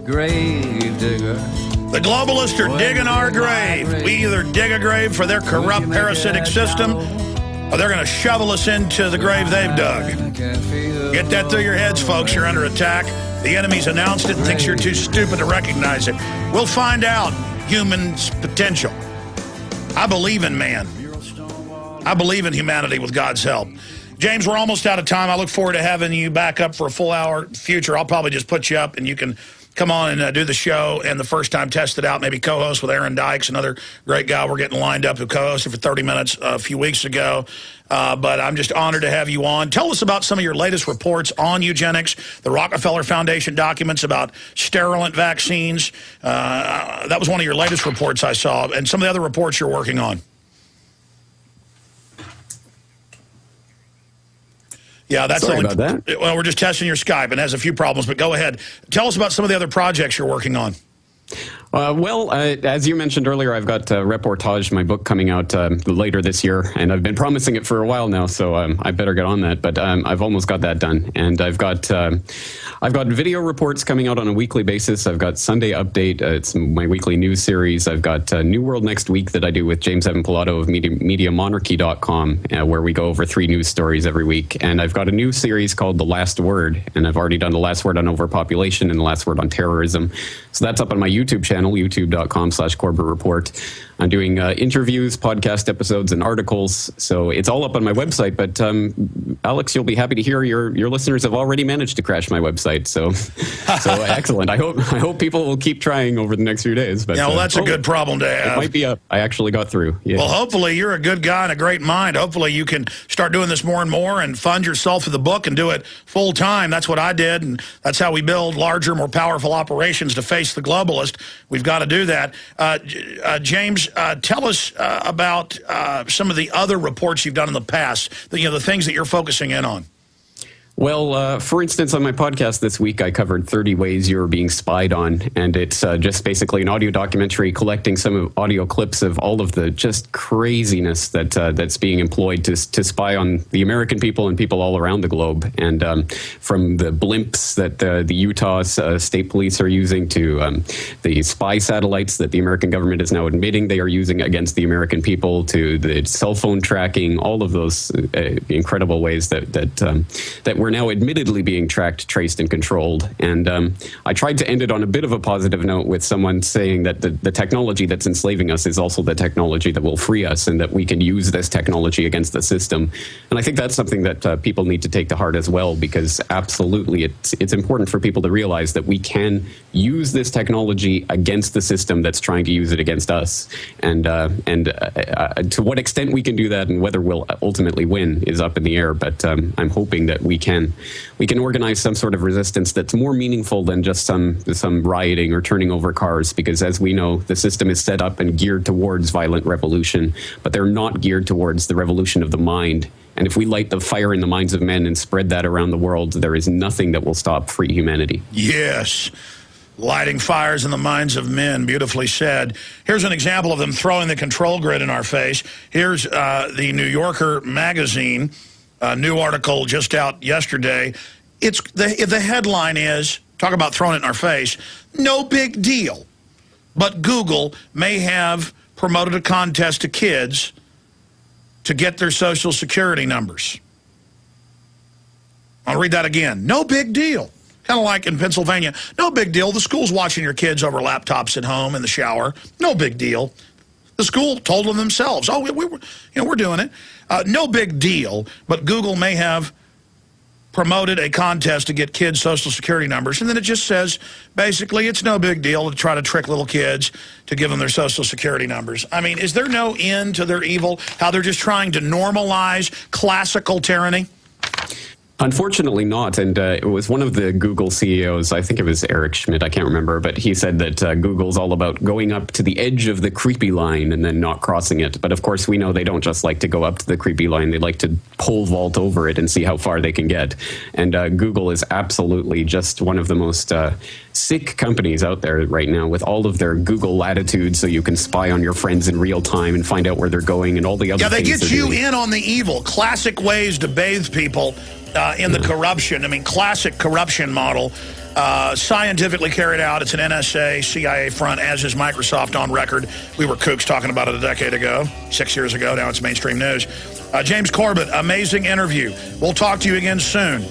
grave digger. The globalists are digging our grave. We either dig a grave for their corrupt parasitic system, or they're going to shovel us into the grave they've dug. Get that through your heads, folks. You're under attack. The enemy's announced it and thinks you're too stupid to recognize it. We'll find out human's potential. I believe in man. I believe in humanity with God's help. James, we're almost out of time. I look forward to having you back up for a full hour future. I'll probably just put you up and you can come on and do the show, and the first time test it out, maybe co-host with Aaron Dykes, another great guy we're getting lined up who co-hosted for 30 minutes a few weeks ago. But I'm just honored to have you on. Tell us about some of your latest reports on eugenics, the Rockefeller Foundation documents about sterilant vaccines. That was one of your latest reports I saw, and some of the other reports you're working on. Yeah, that's Sorry about that. Well, we're just testing your Skype and has a few problems, but go ahead. Tell us about some of the other projects you're working on. As you mentioned earlier, I've got Reportage, my book, coming out later this year, and I've been promising it for a while now, so I better get on that. But I've almost got that done, and I've got video reports coming out on a weekly basis. I've got Sunday Update. It's my weekly news series. I've got New World Next Week that I do with James Evan Pilato of MediaMonarchy.com, where we go over 3 news stories every week. And I've got a new series called The Last Word, and I've already done The Last Word on Overpopulation and The Last Word on Terrorism. So that's up on my YouTube channel, youtube.com/Corbett Report. I'm doing interviews, podcast episodes, and articles. So it's all up on my website. But Alex, you'll be happy to hear your listeners have already managed to crash my website. So excellent. I hope people will keep trying over the next few days. But, yeah, well, that's a good problem to have. It might be up. I actually got through. Yeah. Well, hopefully you're a good guy and a great mind. Hopefully you can start doing this more and more and fund yourself with the book and do it full time. That's what I did, and that's how we build larger, more powerful operations to face the globalist. We've got to do that. James, tell us about some of the other reports you've done in the past, the things that you're focusing in on. Well, for instance, on my podcast this week, I covered 30 ways you're being spied on, and it's just basically an audio documentary collecting some audio clips of all of the just craziness that's being employed to spy on the American people and people all around the globe, and from the blimps that the Utah State Police are using to the spy satellites that the American government is now admitting they are using against the American people, to the cell phone tracking, all of those incredible ways that we're now admittedly being tracked, traced, and controlled. And I tried to end it on a bit of a positive note with someone saying that the technology that's enslaving us is also the technology that will free us, and that we can use this technology against the system. And I think that's something that people need to take to heart as well, because absolutely it's important for people to realize that we can use this technology against the system that's trying to use it against us. And to what extent we can do that and whether we'll ultimately win is up in the air. But I'm hoping that we can organize some sort of resistance that's more meaningful than just some rioting or turning over cars, because as we know, the system is set up and geared towards violent revolution, but they're not geared towards the revolution of the mind. And if we light the fire in the minds of men and spread that around the world, there is nothing that will stop free humanity. Yes. Lighting fires in the minds of men, beautifully said. Here's an example of them throwing the control grid in our face. Here's the New Yorker magazine. A new article just out yesterday. It's the headline is, talk about throwing it in our face, no big deal. But Google may have promoted a contest to kids to get their social security numbers. I'll read that again. No big deal. Kind of like in Pennsylvania. No big deal. The school's watching your kids over laptops at home in the shower. No big deal. The school told them themselves, oh, we're doing it. No big deal, but Google may have promoted a contest to get kids' social security numbers, and then it just says, basically, it's no big deal to try to trick little kids to give them their social security numbers. I mean, is there no end to their evil, how they're just trying to normalize classical tyranny? Unfortunately not, and it was one of the Google CEOs, I think it was Eric Schmidt, I can't remember, but he said that Google's all about going up to the edge of the creepy line and then not crossing it. But of course we know they don't just like to go up to the creepy line, they like to pole vault over it and see how far they can get. And Google is absolutely just one of the most sick companies out there right now, with all of their Google latitude, so you can spy on your friends in real time and find out where they're going and all the other things. Yeah, they get you in on the evil. Classic ways to bathe people in the corruption. I mean, classic corruption model, scientifically carried out. It's an NSA, CIA front, as is Microsoft on record. We were kooks talking about it a decade ago, 6 years ago. Now it's mainstream news. James Corbett, amazing interview. We'll talk to you again soon.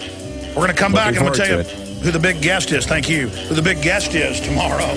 We're going to come back and I'm going to tell you who the big guest is. Thank you. Who the big guest is tomorrow.